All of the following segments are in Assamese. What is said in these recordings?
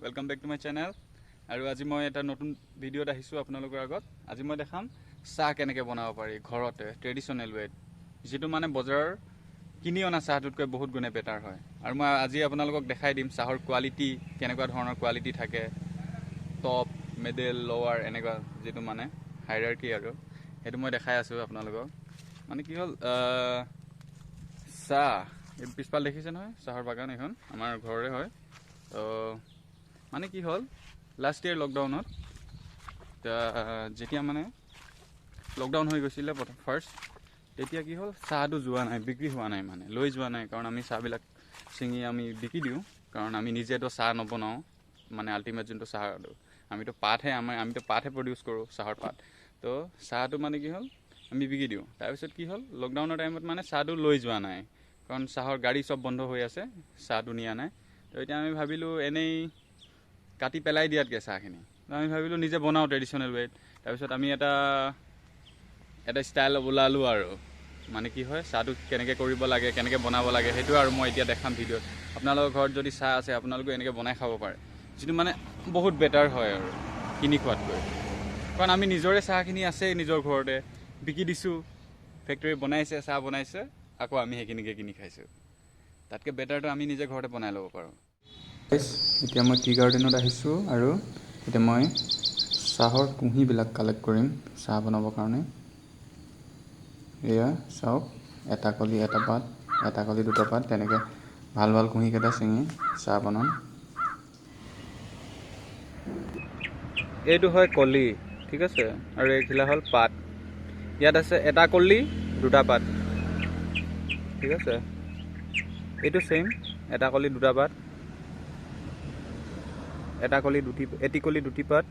Welcome back to my channel और आज मैं एट नतुन भिडिओत आपनलोकर आगत आज मैं देखाम चाह केनेके बनाब पारि घरते ट्रेडिशनल वेत जी माने बजार किनि अना चाहतुतকৈ बहुत गुणे बेटार है और मैं आज आपनलोকক देखाई दिम चाहर क्वालिटी केनेकुवा धৰণৰ क्वालिटी থাকে टप मिडल लोअर एनेकुवा जेतु माने हायरार्की और हेतु मैं देखाई आसो आपनलोকক माने कि हल चाह पिछफाल देखिसे নহয় चाहर बागान এখন आमार घररे है तो माने कि हल लास्ट इयर लकडाउन जेतिया माने लकडाउन हो गइसिले फार्स्ट तेतिया कि हल चाहटो जोआ नाइ बिक्री हुआ नाइ माने লৈ जोआ नाइ कारण आमी चाहबिलाक सिंगी आमी बिकी दिउ कारण आमी निजे तो चाह नबनाओ माने अल्टिमेट जोंतो चाह आमी तो पातहे आमी तो पातहे प्रोड्यूस करो चाहर पात तो चाहटो माने कि हल आमी बिकी दिउ तार पिছত कि हल लकडाउन टाइमत माने चाहटो লৈ जोआ नाइ कारण चाहर गाड़ी सब बंद हो आछे चाहटो निया नाइ तो इतना आमी भाबिलो एनेই काटी पेलाई दियातके चाहखिनि आमी भाबिलो निजे बनाओ ट्रेडिशनल वेत तार पिছত आमी এটা स्टाइल ওলালো আৰু माने कि হয় চাহটো কেনেকে কৰিব লাগে কেনেকে বনাব লাগে হেতু আৰু মই এতিয়া দেখাম ভিডিঅ'ত আপোনালোকৰ ঘৰত যদি চাহ আছে আপোনালোকে এনেকে বনাই খাব পাৰে যেটো মানে বহুত বেটাৰ হয় আৰু কিনি খোৱাতকৈ কাৰণ আমি নিজৰে চাহখিনি আছে নিজৰ ঘৰতে বিকি দিছো ফ্যাক্টৰি বনাইছে চাহ বনাইছে আকৌ আমি হেকিনিকে কিনি খাইছো তাতকে বেটাৰটো আমি নিজে ঘৰতে বনাই ল'ব পাৰো এতিয়া মই টি গাৰ্ডেনত আহিছো আৰু এতিয়া মই চাহৰ কুঁহিবিলাক কালেক্ট কৰিম চাহ বনাবৰ কাৰণে এয়া চাওক এটা কলি এটা পাত এটা কলি দুটা পাত তেনেকে ভাল ভাল কুঁহি কেটা চিঙি চাহ বনাম এইটো হয় কলি ঠিক আছে আৰু এইখিলা হল পাত ইয়াত আছে এটা কলি দুটা পাত ঠিক আছে এইটো সেম এটা কলি দুটা পাত এটা কলি দুটি এটি কলি দুটি পাত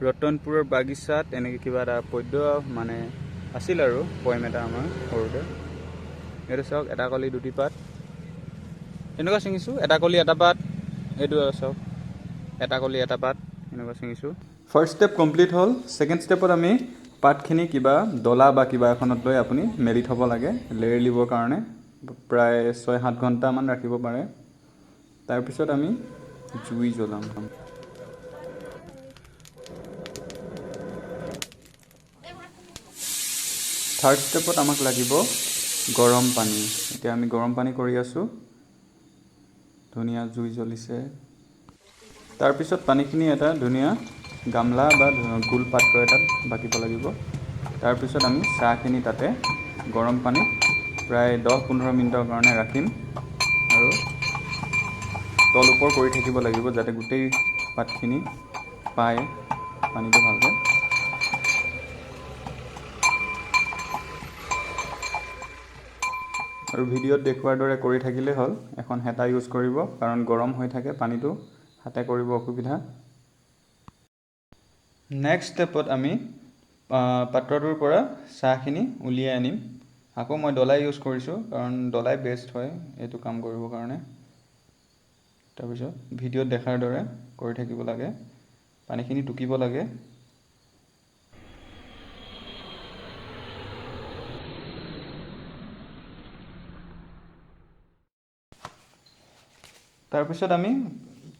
ৰতনপুৰৰ বাগিচাত এনেকে কিবা এটা পদ্য মানে আছিল আৰু পয়েম এটা আমাৰ সৰুতে এটো চাওক এটা কলি দুটি পাত এনেকুৱা চিঙিছো এটা কলি এটা পাত এটো চাওক এটা কলি এটা পাত এনেকুৱা চিঙিছো ফাৰ্স্ট স্টেপ কমপ্লিট হল সেকেন্ড স্টেপত আমি পাতখিনি কিবা ডলা বা কিবা এখনত লৈ আপুনি মেলি থব লাগে লেয়াৰ লিবৰ কাৰণে প্ৰায় 6-7 ঘণ্টা মান ৰাখিব পাৰে তাৰ পিছত আমি জুই জ্বলাম থাৰ্ড স্টেপত আমাক লাগিব গৰম পানী এতিয়া আমি গৰম পানী কৰি আছো ধুনিয়া জুই জ্বলিছে তাৰ পিছত পানীখিনি এটা ধুনিয়া গামলা বা গোল পাত্ৰ এটাত বাকিব লাগিব তাৰ পিছত আমি চাহখিনি তাতে গৰম পানীত প্ৰায় 10-15 মিনিটৰ কাৰণে ৰাখিম আৰু তল ওপৰ কৰি থাকিব লাগিব যাতে গোটেই পাতখিনি পায় পানীটো ভালকৈ আৰু ভিডিঅ'ত দেখুৱাৰ দৰে কৰি থাকিলে হল এখন হেতা ইউজ কৰিব কাৰণ গৰম হৈ থাকে পানীটো হাতে কৰিব অসুবিধা নেক্সট স্টেপত আমি পাত্ৰটোৰ পৰা চাহখিনি উলিয়াই আনিম আকৌ মই ডলাই ইউজ কৰিছো কাৰণ ডলাই বেষ্ট হয় এইটো কাম কৰিবৰ কাৰণে তাৰপিছত ভিডিঅ'ত দেখাৰ দৰে কৰি থাকিব লাগে পানীখিনি টুকিব লাগে তাৰপিছত আমি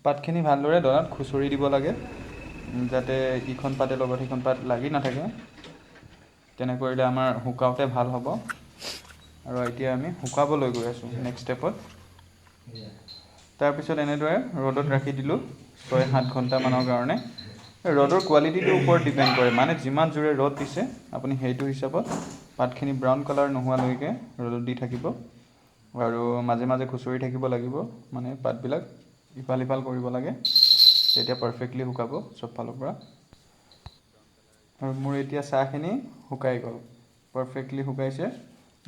পাতখিনি ভালদৰে ডলাত খুচৰি দিব লাগে যাতে ইখন পাতে লগত ইখন পাত লাগি নাথাকে তেনে কৰিলে আমাৰ হুকাওতে ভাল হ'ব আৰু এতিয়া আমি হুকাবলৈ গৈ আছো নেক্সট স্টেপত তাৰপিছত এনেদৰে ৰ'দত ৰাখি দিলো 6-7 ঘণ্টা মানৰ কাৰণে ৰ'দৰ কোৱালিটিটোৰ ওপৰত ডিপেন্ড কৰে মানে যিমান জোৰে ৰ'দ দিছে আপুনি সেইটো হিচাপত পাতখিনি ব্ৰাউন কালাৰ নোহোৱালৈকে ৰ'দত দি থাকিব আৰু মাজে মাজে খুচৰি থাকিব লাগিব মানে পাতবিলাক ইফাল ইফাল কৰিব লাগে তেতিয়া পাৰফেক্টলি হুকাব সব ফালৰ পৰা আৰু মোৰ এতিয়া চাহখিনি হুকাই গ'ল পাৰফেক্টলি হুকাইছে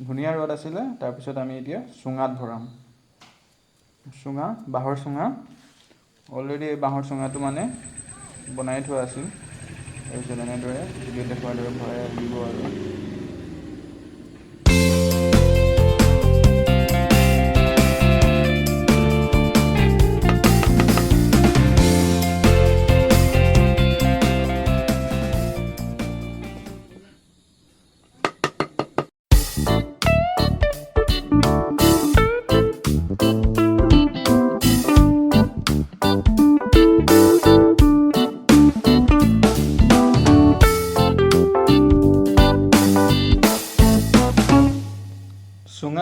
ধুনিয়া ৰ'দ আছিলে তাৰ পিছত আমি এতিয়া চুঙাত ভৰাম চুঙা বাঁহৰ চুঙা অলৰেডি এই বাঁহৰ চুঙাটো মানে বনাই থোৱা আছিল তাৰপিছত এনেদৰে ভিডিঅ'ত দেখুৱাৰ দৰে ভৰাই দিব আৰু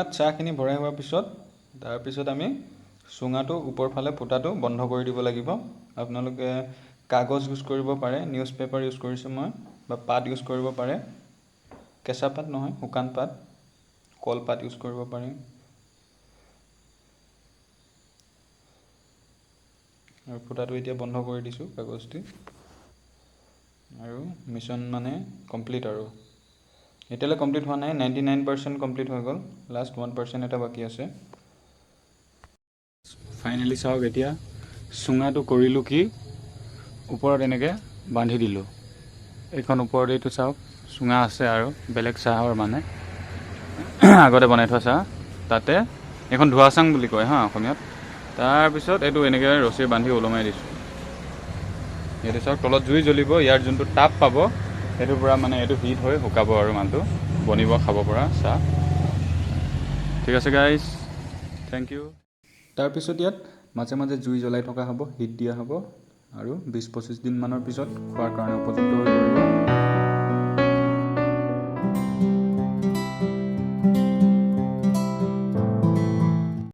চুঙাত চাহখিনি ভৰাই হোৱাৰ পিছত তাৰপিছত আমি চুঙাটো ওপৰ ফালে ফুটাটো বন্ধ কৰি দিব লাগিব। আপোনালোকে কাগজ ইউজ কৰিব পাৰে, নিউজ পেপাৰ ইউজ কৰিছোঁ মই, বা পাত ইউজ কৰিব পাৰে, কেঁচা পাত নহয় শুকান পাত, কলপাত ইউজ কৰিব পাৰে। আৰু ফুটাটো এতিয়া বন্ধ কৰি দিছোঁ কাগজটি, আৰু মিছন মানে কমপ্লিট। আৰু এতিয়ালৈ কমপ্লিট হোৱা নাই, 99% কমপ্লিট হৈ গ'ল, লাষ্ট 1% এটা বাকী আছে। ফাইনেলি চাওক এতিয়া চুঙাটো কৰিলোঁ কি, ওপৰত এনেকৈ বান্ধি দিলোঁ। এইখন ওপৰত এইটো চাওক চুঙা আছে আৰু বেলেগ চাহৰ মানে আগতে বনাই থোৱা চাহ, তাতে এইখন ধোৱা চাং বুলি কয় হা অসমীয়াত। তাৰপিছত এইটো এনেকৈ ৰছী বান্ধি ওলমাই দিছোঁ। এইটো চাওক তলত জুই জ্বলিব, ইয়াৰ যোনটো তাপ পাব সেইটোৰ পৰা মানে এইটো হিট হৈ শুকাব আৰু মালটো বনিব খাব পৰা চাহ। ঠিক আছে গাইজ, থেংক ইউ। তাৰপিছত ইয়াত মাজে মাজে জুই জ্বলাই থকা হ'ব, হিট দিয়া হ'ব, আৰু 20-25 দিনমানৰ পিছত খোৱাৰ কাৰণে উপযুক্ত হৈ পৰিব।